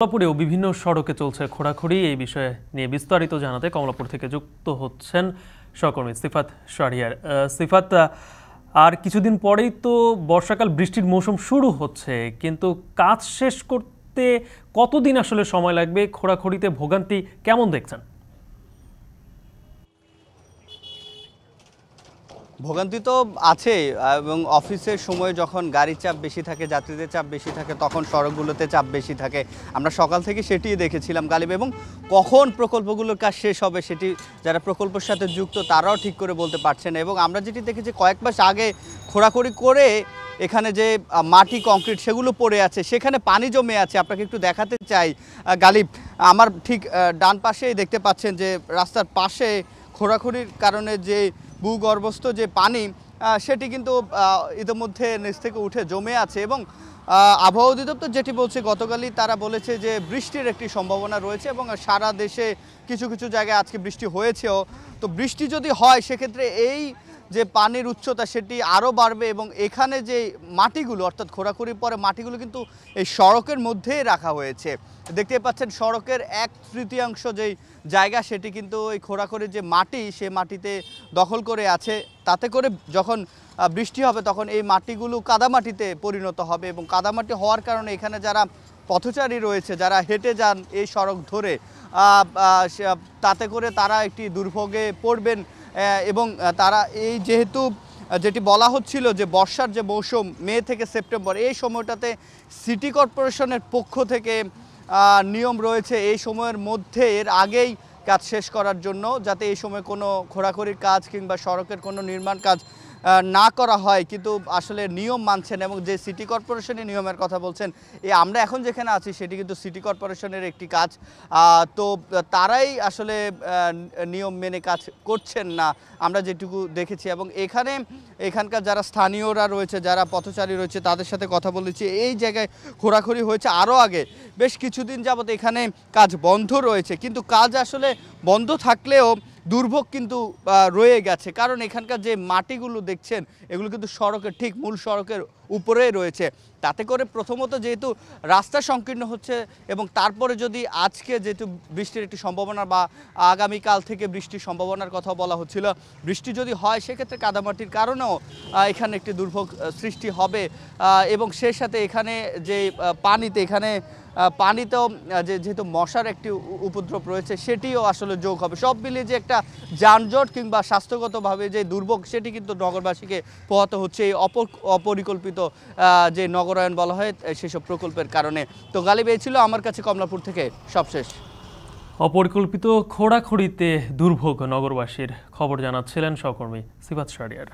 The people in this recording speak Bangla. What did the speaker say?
কমলাপুরেও বিভিন্ন সড়কে চলছে খোঁড়াখুড়ি। এই বিষয়ে নিয়ে বিস্তারিত জানাতে কমলাপুর থেকে যুক্ত হচ্ছেন সহকর্মী সিফাত শাহরিয়ার। সিফাত, আর কিছুদিন পরেই তো বর্ষাকাল, বৃষ্টির মৌসুম শুরু হচ্ছে, কিন্তু কাজ শেষ করতে কতদিন আসলে সময় লাগবে? খোঁড়াখুড়িতে ভোগান্তি কেমন দেখছেন? ভোগান্তি তো আছে, এবং অফিসের সময় যখন গাড়ির চাপ বেশি থাকে, যাত্রীদের চাপ বেশি থাকে, তখন সড়কগুলোতে চাপ বেশি থাকে। আমরা সকাল থেকে সেটিই দেখেছিলাম গালিব, এবং কখন প্রকল্পগুলোর কাজ শেষ হবে সেটি যারা প্রকল্পের সাথে যুক্ত তারাও ঠিক করে বলতে পারছে না। এবং আমরা যেটি দেখেছি, কয়েক মাস আগে খোঁড়াখুড়ি করে এখানে যে মাটি কংক্রিট সেগুলো পড়ে আছে, সেখানে পানি জমে আছে। আপনাকে একটু দেখাতে চাই গালিব, আমার ঠিক ডান পাশেই দেখতে পাচ্ছেন যে রাস্তার পাশে খোঁড়াখুড়ির কারণে যে ভূগর্ভস্থ যে পানি সেটি কিন্তু ইতিমধ্যে নিচ থেকে উঠে জমে আছে। এবং আবহাওয়া অধিদপ্তর যেটি বলছে, গতকালই তারা বলেছে যে বৃষ্টির একটি সম্ভাবনা রয়েছে, এবং সারা দেশে কিছু কিছু জায়গায় আজকে বৃষ্টি হয়েছেও। তো বৃষ্টি যদি হয় সেক্ষেত্রে এই যে পানির উচ্চতা সেটি আরও বাড়বে, এবং এখানে যে মাটিগুলো অর্থাৎ খোঁড়াখুড়ির পরে মাটিগুলো কিন্তু এই সড়কের মধ্যেই রাখা হয়েছে। দেখতে পাচ্ছেন সড়কের 1/3 যেই জায়গা সেটি কিন্তু এই খোঁড়াখুড়ির যে মাটি সে মাটিতে দখল করে আছে। তাতে করে যখন বৃষ্টি হবে তখন এই মাটিগুলো কাদামাটিতে পরিণত হবে, এবং কাদামাটি হওয়ার কারণে এখানে যারা পথচারী রয়েছে, যারা হেঁটে যান এই সড়ক ধরে, তাতে করে তারা একটি দুর্ভোগে পড়বেন। এবং তারা এই যেহেতু যেটি বলা হচ্ছিল যে বর্ষার যে মৌসুম মে থেকে সেপ্টেম্বর, এই সময়টাতে সিটি কর্পোরেশনের পক্ষ থেকে নিয়ম রয়েছে এই সময়ের মধ্যে এর আগেই কাজ শেষ করার জন্য, যাতে এই সময় কোনো খোঁড়াখুড়ির কাজ কিংবা সড়কের কোনো নির্মাণ কাজ না করা হয়। কিন্তু আসলে নিয়ম মানছেন, এবং যে সিটি কর্পোরেশনের নিয়মের কথা বলছেন, আমরা এখন যেখানে আছি সেটি কিন্তু সিটি কর্পোরেশনের একটি কাজ। তো তারাই আসলে নিয়ম মেনে কাজ করছেন না, আমরা যেটুকু দেখেছি। এবং এখানকার যারা স্থানীয়রা রয়েছে, যারা পথচারী রয়েছে, তাদের সাথে কথা বলেছি। এই জায়গায় খোঁড়াখুড়ি হয়েছে আরও আগে, বেশ কিছুদিন যাবত এখানে কাজ বন্ধ রয়েছে, কিন্তু কাজ আসলে বন্ধ থাকলেও দুর্ভোগ কিন্তু রয়ে গেছে। কারণ এখানকার যে মাটিগুলো দেখছেন এগুলো কিন্তু সড়কের ঠিক মূল সড়কের উপরেই রয়েছে। তাতে করে প্রথমত যেহেতু রাস্তা সংকীর্ণ হচ্ছে, এবং তারপরে যদি আজকে যেহেতু বৃষ্টির একটি সম্ভাবনা বা আগামীকাল থেকে বৃষ্টির সম্ভাবনার কথা বলা হচ্ছিল, বৃষ্টি যদি হয় সেক্ষেত্রে কাদামাটির কারণেও এখানে একটি দুর্ভোগ সৃষ্টি হবে। এবং সেই সাথে এখানে যে পানিতেও যেহেতু মশার একটি উপদ্রব রয়েছে সেটিও আসলে যোগ হবে। সব মিলিয়ে যে একটা যানজট কিংবা স্বাস্থ্যগতভাবে যে দুর্ভোগ সেটি কিন্তু নগরবাসীকে পোহাতে হচ্ছে এই অপরিকল্পিত যে নগরায়ন বলা হয় সেসব প্রকল্পের কারণে। তো গালিব, এই ছিল আমার কাছে কমলাপুর থেকে সবশেষ। অপরিকল্পিত খোঁড়াখুড়িতে দুর্ভোগ নগরবাসীর, খবর জানাচ্ছিলেন সহকর্মী সিফাত শাহরিয়ার।